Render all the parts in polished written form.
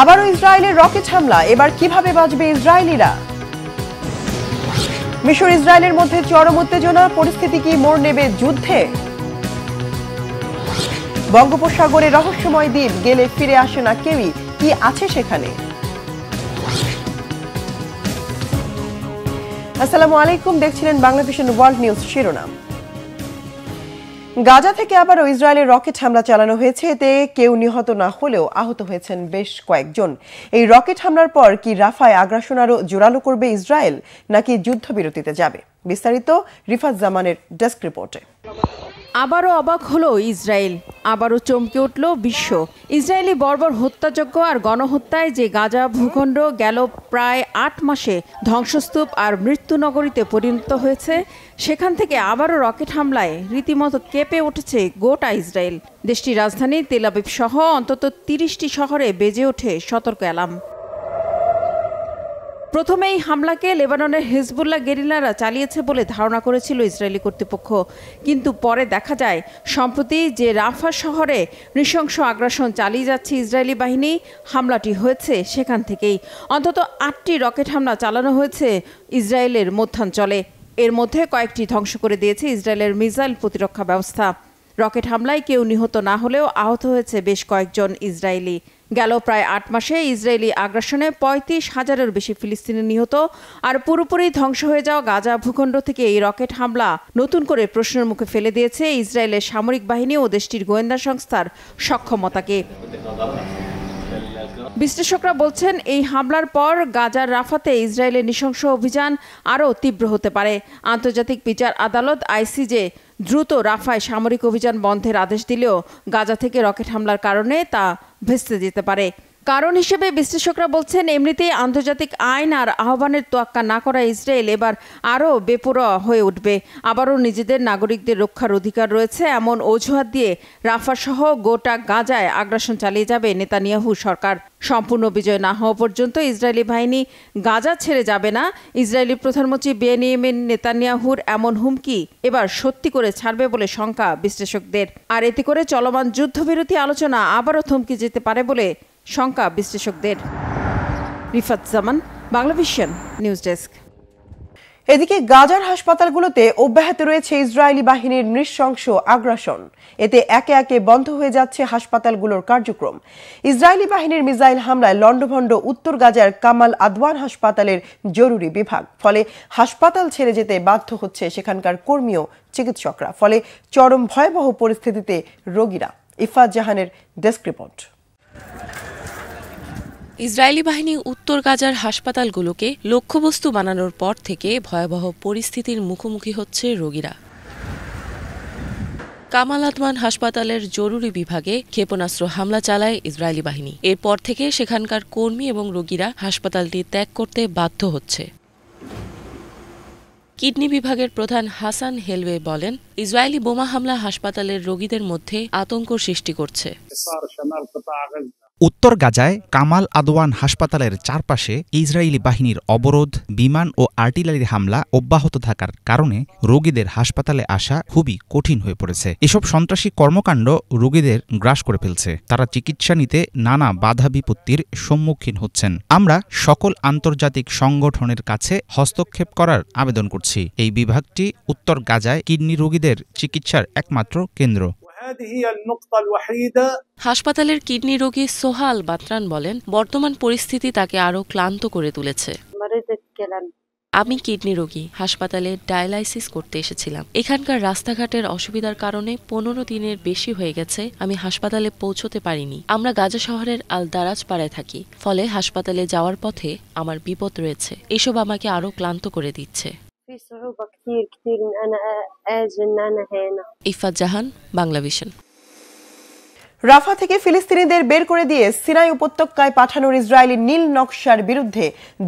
আবারও ইসরায়েলের রকেট হামলা, এবার কিভাবে বাঁচবে ইসরায়েলিরা? মিশর ইসরায়েলের মধ্যে চরম উত্তেজনা, পরিস্থিতি কি মোড় নেবে যুদ্ধে? বঙ্গোপসাগরে রহস্যময় দ্বীপ, গেলে ফিরে আসে না কেউই, কি আছে সেখানে? আসসালামু আলাইকুম, দেখছিলেন বাংলাভিশন ওয়ার্ল্ড নিউজ। শিরোনাম: গাজা থেকে আবারও ইসরায়েলের রকেট হামলা চালানো হয়েছে। এতে কেউ নিহত না হলেও আহত হয়েছেন বেশ কয়েকজন। এই রকেট হামলার পর কি রাফায় আগ্রাসন আরো জোরালো করবে ইসরায়েল, নাকি যুদ্ধবিরতিতে যাবে? বিস্তারিত রিফাত জামানের ডেস্ক রিপোর্টে। আবারও অবাক হলো ইসরায়েল, আবারও চমকে উঠল বিশ্ব। ইসরায়েলি বর্বর হত্যাযজ্ঞ আর গণহত্যায় যে গাজা ভূখণ্ড গেল প্রায় ৮ মাসে ধ্বংসস্তূপ আর মৃত্যুনগরীতে পরিণত হয়েছে, সেখান থেকে আবারও রকেট হামলায় রীতিমতো কেঁপে উঠেছে গোটা ইসরায়েল। দেশটির রাজধানী তেল আবিব সহ অন্তত ৩০টি শহরে বেজে ওঠে সতর্ক অ্যালার্ম। প্রথমে এই হামলাকে লেবাননের হিজবুল্লাহ গেরিলারা চালিয়েছে বলে ধারণা করেছিল ইসরায়েলি কর্তৃপক্ষ, কিন্তু পরে দেখা যায় সম্প্রতি যে রাফা শহরে নৃশংস আগ্রাসন চালিয়ে যাচ্ছে ইসরায়েলি বাহিনী, হামলাটি হয়েছে সেখান থেকেই। অন্তত ৮টি রকেট হামলা চালানো হয়েছে ইসরায়েলের মধ্যাঞ্চলে। এর মধ্যে কয়েকটি ধ্বংস করে দিয়েছে ইসরায়েলের মিসাইল প্রতিরক্ষা ব্যবস্থা। রকেট হামলায় কেউ নিহত না হলেও আহত হয়েছে বেশ কয়েকজন ইসরায়েলি। গেল প্রায় ৮ মাসে ইসরায়েলি আগ্রাসনে ৩৫,০০০-এর বেশি ফিলিস্তিনি নিহত, আর পুরোপুরি ধ্বংস হয়ে যাওয়া গাজা ভূখণ্ড থেকে এই রকেট হামলা নতুন করে প্রশ্নের মুখে ফেলে দিয়েছে ইসরায়েলের সামরিক বাহিনী ও দেশটির গোয়েন্দা সংস্থার সক্ষমতাকে। বিশ্লেষকরা বলছেন, এই হামলার পর গাজার রাফাতে ইসরায়েলের নৃশংস অভিযান আরও তীব্র হতে পারে। আন্তর্জাতিক বিচার আদালত আইসিজে দ্রুত রাফায় সামরিক অভিযান বন্ধের আদেশ দিলেও গাজা থেকে রকেট হামলার কারণে তা ভেস্তে যেতে পারে। কারণ হিসেবে বিশ্লেষকরা বলছেন, এমনিতেই আন্তর্জাতিক আইন আর আহ্বানের তোয়াক্কা না করা ইসরায়েল এবার আরও বেপরোয়া হয়ে উঠবে। আবারও নিজেদের নাগরিকদের রক্ষার অধিকার রয়েছে এমন অজুহাত দিয়ে রাফা সহ গোটা গাজায় আগ্রাসন চালিয়ে যাবে নেতানিয়াহু সরকার। সম্পূর্ণ বিজয় না হওয়া পর্যন্ত ইসরায়েলি বাহিনী গাজা ছেড়ে যাবে না। ইসরায়েলি প্রধানমন্ত্রী বেনিয়ামিন নেতানিয়াহুর এমন হুমকি এবার সত্যি করে ছাড়বে বলে শঙ্কা বিশ্লেষকদের। আর এতে করে চলমান যুদ্ধবিরতি আলোচনা আবারও থমকে যেতে পারে বলে শঙ্কা বিশ্লেষকদের। রিফাত জামান, বাংলাভিশন নিউজ ডেস্ক। এদিকে গাজার হাসপাতালগুলোতে অব্যাহত রয়েছে ইসরায়েলি বাহিনীর নৃশংস আগ্রাসন। এতে একে একে বন্ধ হয়ে যাচ্ছে হাসপাতালগুলোর কার্যক্রম। ইসরায়েলি বাহিনীর মিসাইল হামলায় লন্ডভন্ড উত্তর গাজার কামাল আদওয়ান হাসপাতালের জরুরি বিভাগ। ফলে হাসপাতাল ছেড়ে যেতে বাধ্য হচ্ছে সেখানকার কর্মী ও চিকিৎসকরা। ফলে চরম ভয়াবহ পরিস্থিতিতে রোগীরা। ইফাত জাহানের ডেস্ক রিপোর্ট। ইসরায়েলি বাহিনী উত্তর গাজার হাসপাতালগুলোকে লক্ষ্যবস্তু বানানোর পর থেকে ভয়াবহ পরিস্থিতির মুখোমুখি হচ্ছে রোগীরা। কামাল আদওয়ান হাসপাতালের জরুরি বিভাগে ক্ষেপণাস্ত্র হামলা চালায় ইসরায়েলি বাহিনী। এরপর থেকে সেখানকার কর্মী এবং রোগীরা হাসপাতালটি ত্যাগ করতে বাধ্য হচ্ছে। কিডনি বিভাগের প্রধান হাসান হেলওয়ে বলেন, ইসরায়েলি বোমা হামলা হাসপাতালের রোগীদের মধ্যে আতঙ্ক সৃষ্টি করছে। উত্তর গাজায় কামাল আদওয়ান হাসপাতালের চারপাশে ইসরায়েলি বাহিনীর অবরোধ, বিমান ও আর্টিলারি হামলা অব্যাহত থাকার কারণে রোগীদের হাসপাতালে আসা খুবই কঠিন হয়ে পড়েছে। এসব সন্ত্রাসী কর্মকাণ্ড রোগীদের গ্রাস করে ফেলছে। তারা চিকিৎসা নিতে নানা বাধা বিপত্তির সম্মুখীন হচ্ছেন। আমরা সকল আন্তর্জাতিক সংগঠনের কাছে হস্তক্ষেপ করার আবেদন করছি। এই বিভাগটি উত্তর গাজায় কিডনি রোগীদের চিকিৎসার একমাত্র কেন্দ্র। হাসপাতালের কিডনি রোগী সোহাল বাতরান বলেন, বর্তমান পরিস্থিতি তাকে আরও ক্লান্ত করে তুলেছে। আমি কিডনি রোগী, হাসপাতালে ডায়ালাইসিস করতে এসেছিলাম। এখানকার রাস্তাঘাটের অসুবিধার কারণে 15 দিনের বেশি হয়ে গেছে আমি হাসপাতালে পৌঁছতে পারিনি। আমরা গাজা শহরের আল দারাজ পাড়ায় থাকি, ফলে হাসপাতালে যাওয়ার পথে আমার বিপদ রয়েছে। এসব আমাকে আরও ক্লান্ত করে দিচ্ছে। ইফাত জাহান, বাংলাভিশন। রাফা থেকে ফিলিস্তিনিদের বের করে দিয়ে সিনাই উপত্যকায় পাঠানোর ইসরায়েলি নীল নকশার বিরুদ্ধে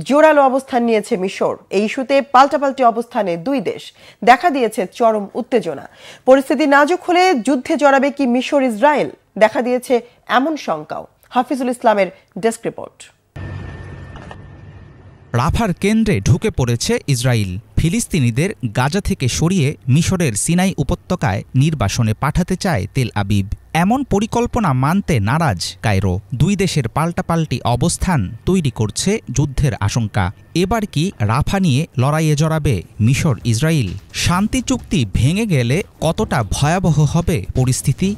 জোরালো অবস্থান নিয়েছে মিশর। এই ইস্যুতে পাল্টাপাল্টি অবস্থানে দুই দেশ। দেখা দিয়েছে চরম উত্তেজনা। পরিস্থিতি নাজুক হলে যুদ্ধে জড়াবে কি মিশর ইসরায়েল? দেখা দিয়েছে এমন শঙ্কাও। হাফিজুল ইসলামের ডেস্ক রিপোর্ট। রাফার কেন্দ্রে ঢুকে পড়েছে ইসরায়েল। ফিলিস্তিনিদের গাজা থেকে সরিয়ে মিশরের সিনাই উপত্যকায় নির্বাসনে পাঠাতে চায় তেল আবিব। এমন পরিকল্পনা মানতে নারাজ কায়রো। দুই দেশের পাল্টাপাল্টি অবস্থান তৈরি করছে যুদ্ধের আশঙ্কা। এবার কি রাফা নিয়ে লড়াইয়ে জড়াবে মিশর ইসরায়েল? শান্তি চুক্তি ভেঙে গেলে কতটা ভয়াবহ হবে পরিস্থিতি?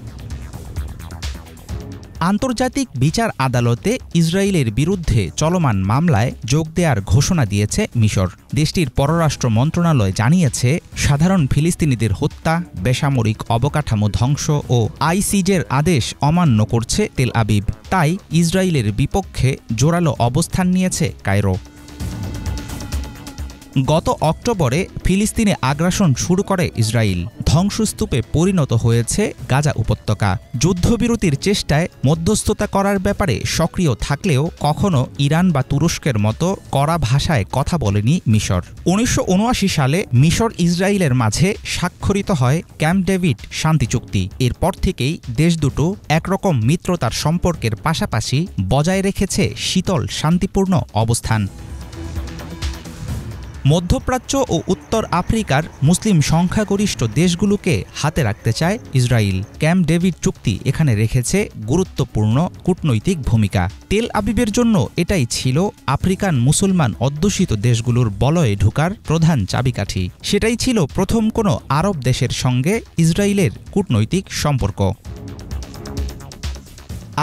আন্তর্জাতিক বিচার আদালতে ইসরায়েলের বিরুদ্ধে চলমান মামলায় যোগ দেওয়ার ঘোষণা দিয়েছে মিশর। দেশটির পররাষ্ট্র মন্ত্রণালয় জানিয়েছে, সাধারণ ফিলিস্তিনিদের হত্যা, বেসামরিক অবকাঠামো ধ্বংস ও আইসিজের আদেশ অমান্য করছে তেল আবিব। তাই ইসরায়েলের বিপক্ষে জোরালো অবস্থান নিয়েছে কায়রো। গত অক্টোবরে ফিলিস্তিনে আগ্রাসন শুরু করে ইসরায়েল। ধ্বংসস্তূপে পরিণত হয়েছে গাজা উপত্যকা। যুদ্ধবিরতির চেষ্টায় মধ্যস্থতা করার ব্যাপারে সক্রিয় থাকলেও কখনো ইরান বা তুরস্কের মতো কড়া ভাষায় কথা বলেনি মিশর। ১৯৭৯ সালে মিশর ইসরায়েলের মাঝে স্বাক্ষরিত হয় ক্যাম্প ডেভিড শান্তি চুক্তি। এরপর থেকেই দেশ দুটো একরকম মিত্রতার সম্পর্কের পাশাপাশি বজায় রেখেছে শীতল শান্তিপূর্ণ অবস্থান। মধ্যপ্রাচ্য ও উত্তর আফ্রিকার মুসলিম সংখ্যাগরিষ্ঠ দেশগুলোকে হাতে রাখতে চায় ইসরায়েল। ক্যাম্প ডেভিড চুক্তি এখানে রেখেছে গুরুত্বপূর্ণ কূটনৈতিক ভূমিকা। তেল আবিবের জন্য এটাই ছিল আফ্রিকান মুসলমান অধ্যুষিত দেশগুলোর বলয়ে ঢোকার প্রধান চাবিকাঠি। সেটাই ছিল প্রথম কোনো আরব দেশের সঙ্গে ইসরায়েলের কূটনৈতিক সম্পর্ক।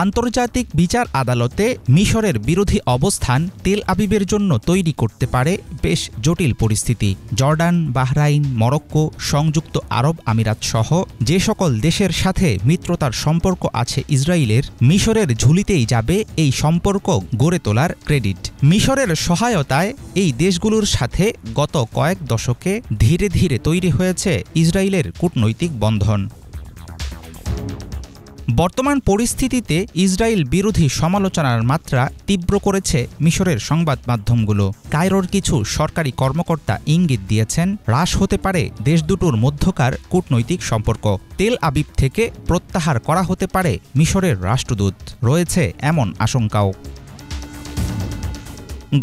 আন্তর্জাতিক বিচার আদালতে মিশরের বিরোধী অবস্থান তেল আবিবের জন্য তৈরি করতে পারে বেশ জটিল পরিস্থিতি। জর্ডান, বাহরাইন, মরক্কো, সংযুক্ত আরব আমিরাত সহ যে সকল দেশের সাথে মিত্রতার সম্পর্ক আছে ইসরায়েলের, মিশরের ঝুলিতেই যাবে এই সম্পর্ক গড়ে তোলার ক্রেডিট। মিশরের সহায়তায় এই দেশগুলোর সাথে গত কয়েক দশকে ধীরে ধীরে তৈরি হয়েছে ইসরায়েলের কূটনৈতিক বন্ধন। বর্তমান পরিস্থিতিতে ইসরায়েল বিরোধী সমালোচনার মাত্রা তীব্র করেছে মিশরের সংবাদ মাধ্যমগুলো। কায়রোর কিছু সরকারি কর্মকর্তা ইঙ্গিত দিয়েছেন, হ্রাস হতে পারে দেশ দুটোর মধ্যকার কূটনৈতিক সম্পর্ক। তেল আবিব থেকে প্রত্যাহার করা হতে পারে মিশরের রাষ্ট্রদূত। রয়েছে এমন আশঙ্কাও।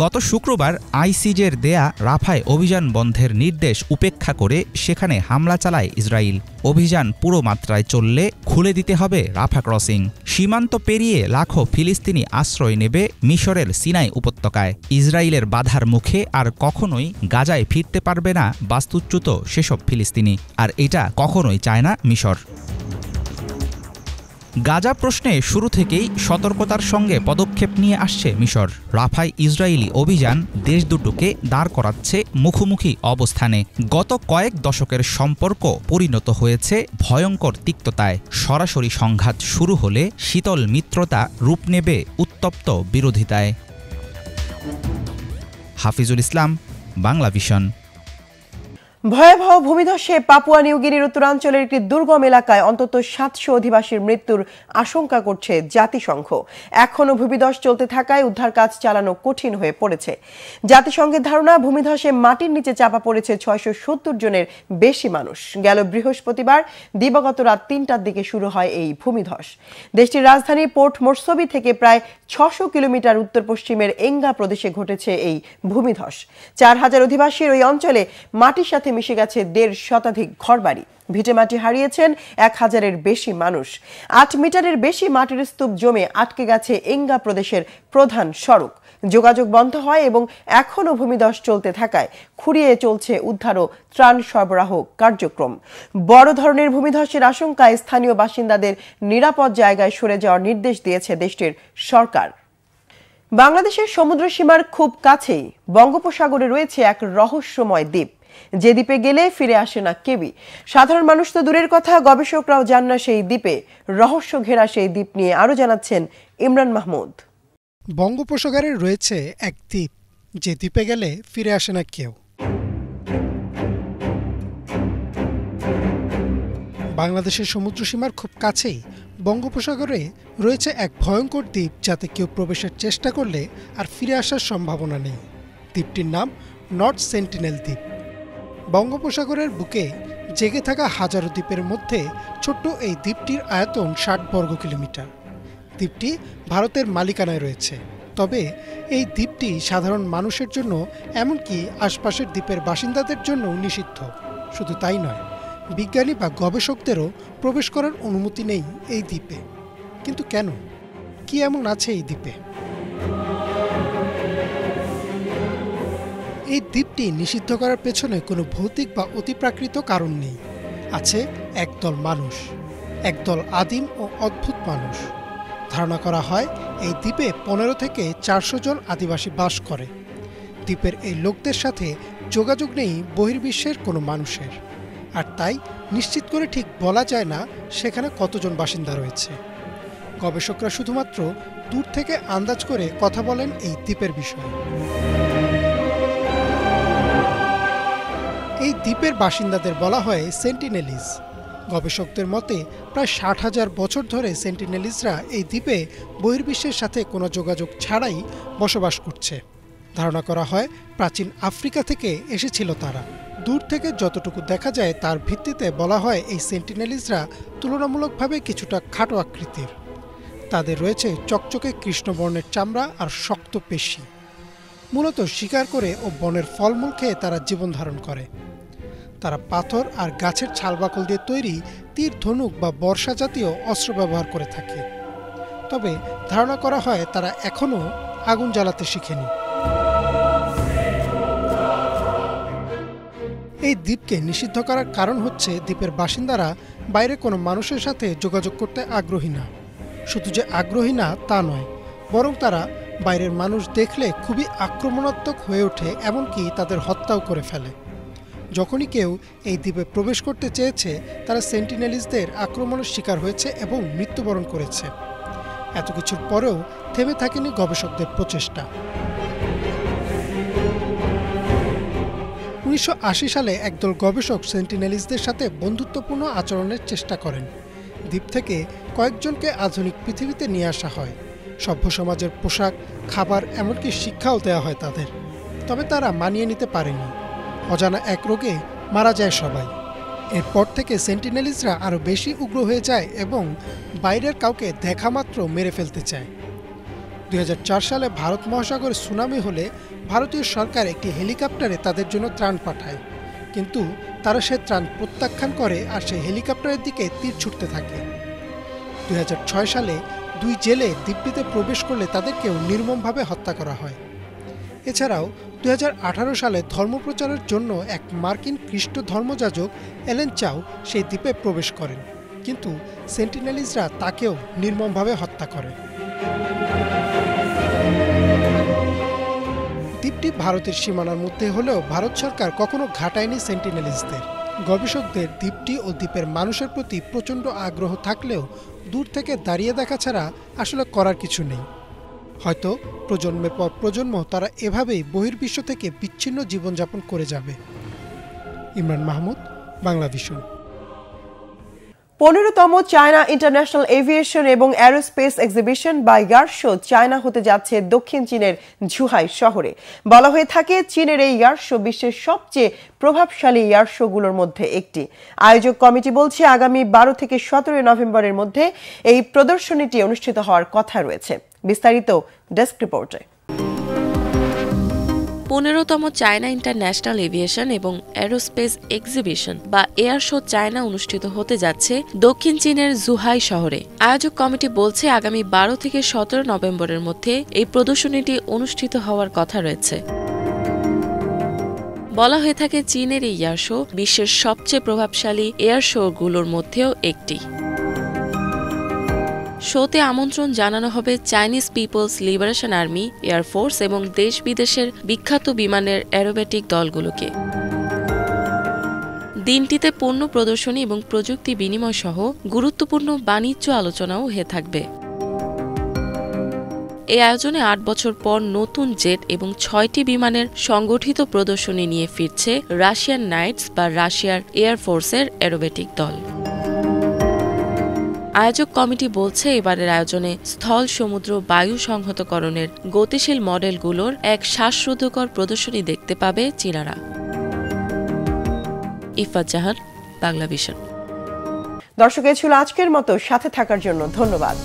গত শুক্রবার আইসিজের দেয়া রাফায় অভিযান বন্ধের নির্দেশ উপেক্ষা করে সেখানে হামলা চালায় ইসরায়েল। অভিযান পুরো মাত্রায় চললে খুলে দিতে হবে রাফা ক্রসিং। সীমান্ত পেরিয়ে লাখো ফিলিস্তিনি আশ্রয় নেবে মিশরের সিনাই উপত্যকায়। ইসরায়েলের বাধার মুখে আর কখনোই গাজায় ফিরতে পারবে না বাস্তুচ্যুত সেসব ফিলিস্তিনি। আর এটা কখনোই চায় না মিশর। গাজা প্রশ্নে শুরু থেকেই সতর্কতার সঙ্গে পদক্ষেপ নিয়ে আসছে মিশর। রাফায় ইসরায়েলি অভিযান দেশ দুটোকে দাঁড় করাচ্ছে মুখোমুখি অবস্থানে। গত কয়েক দশকের সম্পর্ক পরিণত হয়েছে ভয়ঙ্কর তিক্ততায়। সরাসরি সংঘাত শুরু হলে শীতল মিত্রতা রূপ নেবে উত্তপ্ত বিরোধিতায়। হাফিজুল ইসলাম, বাংলা ভিশন। ভয়াবহ ভূমিধসে পাপুয়া নিউগিনির উত্তরাঞ্চলের একটি দুর্গম এলাকায় অন্তত ৭০০ অধিবাসীর মৃত্যুর আশঙ্কা করছে জাতিসংঘ। এখনও ভূমিধস চলতে থাকায় উদ্ধার কাজ চালানো কঠিন হয়ে পড়েছে। জাতিসংঘের ধারণা, ভূমিধসে মাটির নিচে চাপা পড়েছে ৬৭০ জনের বেশি মানুষ। গেল বৃহস্পতিবার দিবাগত রাত ৩টার দিকে শুরু হয় এই ভূমিধস। দেশটির রাজধানী পোর্ট মোরসবি থেকে প্রায় ৬০০ কিলোমিটার উত্তর পশ্চিমের এঙ্গা প্রদেশে ঘটেছে এই ভূমিধস। ৪,০০০ অধিবাসীর ওই অঞ্চলে মাটির সাথে মিশে গেছে ১৫০ শতাধিক ঘরবাড়ি। ভিটেমাটি হারিয়েছেন ১,০০০-এর বেশি মানুষ। ৮ মিটারের বেশি মাটির স্তূপ জমে আটকে গেছে এঙ্গা প্রদেশের প্রধান সড়ক। যোগাযোগ বন্ধ হয় এবং এখনও ভূমিধস চলতে থাকায় খুঁড়িয়ে চলছে উদ্ধার ও ত্রাণ সরবরাহ কার্যক্রম। বড় ধরনের ভূমিধসের আশঙ্কায় স্থানীয় বাসিন্দাদের নিরাপদ জায়গায় সরে যাওয়ার নির্দেশ দিয়েছে দেশটির সরকার। বাংলাদেশের সমুদ্র সীমার খুব কাছেই বঙ্গোপসাগরে রয়েছে এক রহস্যময় দ্বীপ, যে দ্বীপে গেলে ফিরে আসে না কেউই। সাধারণ মানুষ তো দূরের কথা, গবেষকরাও জান না সেই দ্বীপে। রহস্য ঘেরা সেই দ্বীপ নিয়ে আরো জানাচ্ছেন ইমরান মাহমুদ। বঙ্গোপসাগরে রয়েছে এক দ্বীপ, যে দ্বীপে গেলে ফিরে আসে না কেউ। বাংলাদেশের সমুদ্র সীমার খুব কাছেই বঙ্গোপসাগরে রয়েছে এক ভয়ঙ্কর দ্বীপ, যাতে কেউ প্রবেশের চেষ্টা করলে আর ফিরে আসার সম্ভাবনা নেই। দ্বীপটির নাম নর্থ সেন্টিনেল দ্বীপ। বঙ্গোপসাগরের বুকে জেগে থাকা হাজারো দ্বীপের মধ্যে ছোট্ট এই দ্বীপটির আয়তন ৬০ বর্গ কিলোমিটার। দ্বীপটি ভারতের মালিকানায় রয়েছে। তবে এই দ্বীপটি সাধারণ মানুষের জন্য, এমনকি আশপাশের দ্বীপের বাসিন্দাদের জন্য নিষিদ্ধ। শুধু তাই নয়, বিজ্ঞানী বা গবেষকদেরও প্রবেশ করার অনুমতি নেই এই দ্বীপে। কিন্তু কেন? কি এমন আছে এই দ্বীপে? এই দ্বীপটি নিষিদ্ধ করার পেছনে কোনো ভৌতিক বা অতিপ্রাকৃত কারণ নেই। আছে একদল মানুষ, একদল আদিম ও অদ্ভুত মানুষ। ধারণা করা হয় এই দ্বীপে 15 থেকে 400 জন আদিবাসী বাস করে। দ্বীপের এই লোকদের সাথে যোগাযোগ নেই বহির্বিশ্বের কোনো মানুষের, আর তাই নিশ্চিত করে ঠিক বলা যায় না সেখানে কতজন বাসিন্দা রয়েছে। গবেষকরা শুধুমাত্র দূর থেকে আন্দাজ করে কথা বলেন এই দ্বীপের বিষয়ে। এই দ্বীপের বাসিন্দাদের বলা হয় সেন্টিনেলিজ। গবেষকদের মতে প্রায় 60,000 বছর ধরে সেন্টিনেলিজরা এই দ্বীপে বহির্বিশ্বের সাথে কোনো যোগাযোগ ছাড়াই বসবাস করছে। ধারণা করা হয় প্রাচীন আফ্রিকা থেকে এসেছিল তারা। দূর থেকে যতটুকু দেখা যায় তার ভিত্তিতে বলা হয় এই সেন্টিনেলিজরা তুলনামূলকভাবে কিছুটা খাটো আকৃতির। তাদের রয়েছে চকচকে কৃষ্ণবর্ণের চামড়া আর শক্ত পেশি। মূলত শিকার করে ও বনের ফলমূল খেয়ে তারা জীবন ধারণ করে। তারা পাথর আর গাছের ছালবাকল দিয়ে তৈরি তীর, ধনুক বা বর্ষা জাতীয় অস্ত্র ব্যবহার করে থাকে। তবে ধারণা করা হয় তারা এখনও আগুন জ্বালাতে শিখেনি। এই দ্বীপকে নিষিদ্ধ করার কারণ হচ্ছে দ্বীপের বাসিন্দারা বাইরে কোনো মানুষের সাথে যোগাযোগ করতে আগ্রহী না। শুধু যে আগ্রহী না তা নয়, বরং তারা বাইরের মানুষ দেখলে খুবই আক্রমণাত্মক হয়ে ওঠে, এমনকি তাদের হত্যাও করে ফেলে। যখনই কেউ এই দ্বীপে প্রবেশ করতে চেয়েছে তারা সেন্টিনেলিজদের আক্রমণের শিকার হয়েছে এবং মৃত্যুবরণ করেছে। এত কিছুর পরেও থেমে থাকেনি গবেষকদের প্রচেষ্টা। 1980 সালে একদল গবেষক সেন্টিনেলিজদের সাথে বন্ধুত্বপূর্ণ আচরণের চেষ্টা করেন। দ্বীপ থেকে কয়েকজনকে আধুনিক পৃথিবীতে নিয়ে আসা হয়। সভ্য সমাজের পোশাক, খাবার, এমনকি শিক্ষাও দেওয়া হয় তাদের। তবে তারা মানিয়ে নিতে পারেনি। অজানা এক রোগে মারা যায় সবাই। এরপর থেকে সেন্টিনেলিজরা আরও বেশি উগ্র হয়ে যায় এবং বাইরের কাউকে দেখা মাত্র মেরে ফেলতে চায়। 2004 সালে ভারত মহাসাগরে সুনামি হলে ভারতীয় সরকার একটি হেলিকপ্টারে তাদের জন্য ত্রাণ পাঠায়, কিন্তু তারা সে ত্রাণ প্রত্যাখ্যান করে আর সেই হেলিকপ্টারের দিকে তীর ছুটতে থাকে। 2006 সালে 2 জেলে দ্বীপটিতে প্রবেশ করলে তাদেরকেও নির্মমভাবে হত্যা করা হয়। এছাড়াও 2018 সালে ধর্মপ্রচারের জন্য এক মার্কিন খ্রিস্ট ধর্মযাজক এলেন চাও সেই দ্বীপে প্রবেশ করেন, কিন্তু সেন্টিনেলিজরা তাকেও নির্মমভাবে হত্যা করে। দ্বীপটি ভারতের সীমানার মধ্যে হলেও ভারত সরকার কখনো ঘাটায়নি সেন্টিনেলিজদের। গবেষকদের দ্বীপটি ও দ্বীপের মানুষের প্রতি প্রচণ্ড আগ্রহ থাকলেও দূর থেকে দাঁড়িয়ে দেখা ছাড়া আসলে করার কিছু নেই। হয়তো প্রজন্মের পর প্রজন্ম তারা এভাবেই বহির্বিশ্ব থেকে বিচ্ছিন্ন জীবনযাপন করে যাবে। ইমরান মাহমুদ, বাংলাভিশন। 15তম চায়না ইন্টারন্যাশনাল এভিয়েশন এবং অ্যারোস্পেস এক্সিবিশন বা এয়ার শো চায়না হতে যাচ্ছে দক্ষিণ চীনের ঝুহাই শহরে। বলা হয়ে থাকে চীনের এই এয়ার শো বিশ্বের সবচেয়ে প্রভাবশালী এয়ার শোগুলোর মধ্যে একটি। আয়োজক কমিটি বলছে আগামী 12 থেকে 17 নভেম্বরের মধ্যে এই প্রদর্শনীটি অনুষ্ঠিত হওয়ার কথা রয়েছে। বিস্তারিত ডেস্ক রিপোর্টে। 15তম চায়না ইন্টারন্যাশনাল এভিয়েশন এবং অ্যারোস্পেস এক্সিবিশন বা এয়ার শো চায়না অনুষ্ঠিত হতে যাচ্ছে দক্ষিণ চীনের জুহাই শহরে। আয়োজক কমিটি বলছে আগামী 12 থেকে 17 নভেম্বরের মধ্যে এই প্রদর্শনীটি অনুষ্ঠিত হওয়ার কথা রয়েছে। বলা হয়ে থাকে চীনের এই এয়ার শো বিশ্বের সবচেয়ে প্রভাবশালী এয়ার শোগুলোর মধ্যেও একটি। শোতে আমন্ত্রণ জানানো হবে Chinese People's Liberation Army, air force এবং দেশ বিদেশের বিখ্যাত বিমানের অ্যারোবেটিক দলগুলোকে। দিনটিতে পণ্য প্রদর্শনী এবং প্রযুক্তি বিনিময় সহ গুরুত্বপূর্ণ বাণিজ্য আলোচনাও হয়ে থাকবে। এই আয়োজনে 8 বছর পর নতুন জেট এবং 6টি বিমানের সংগঠিত প্রদর্শনী নিয়ে ফিরছে রাশিয়ান নাইটস বা রাশিয়ার এয়ারফোর্সের অ্যারোবেটিক দল। আয়োজক কমিটি বলছে এবারের আয়োজনে স্থল, সমুদ্র, বায়ু সংহতকরণের গতিশীল মডেলগুলোর এক শ্বাসরুদ্ধকর প্রদর্শনী দেখতে পাবে চীনারা। ইফাত জাহান, বাংলাভিশন। দর্শক, এ ছিল আজকের মতো। সাথে থাকার জন্য ধন্যবাদ।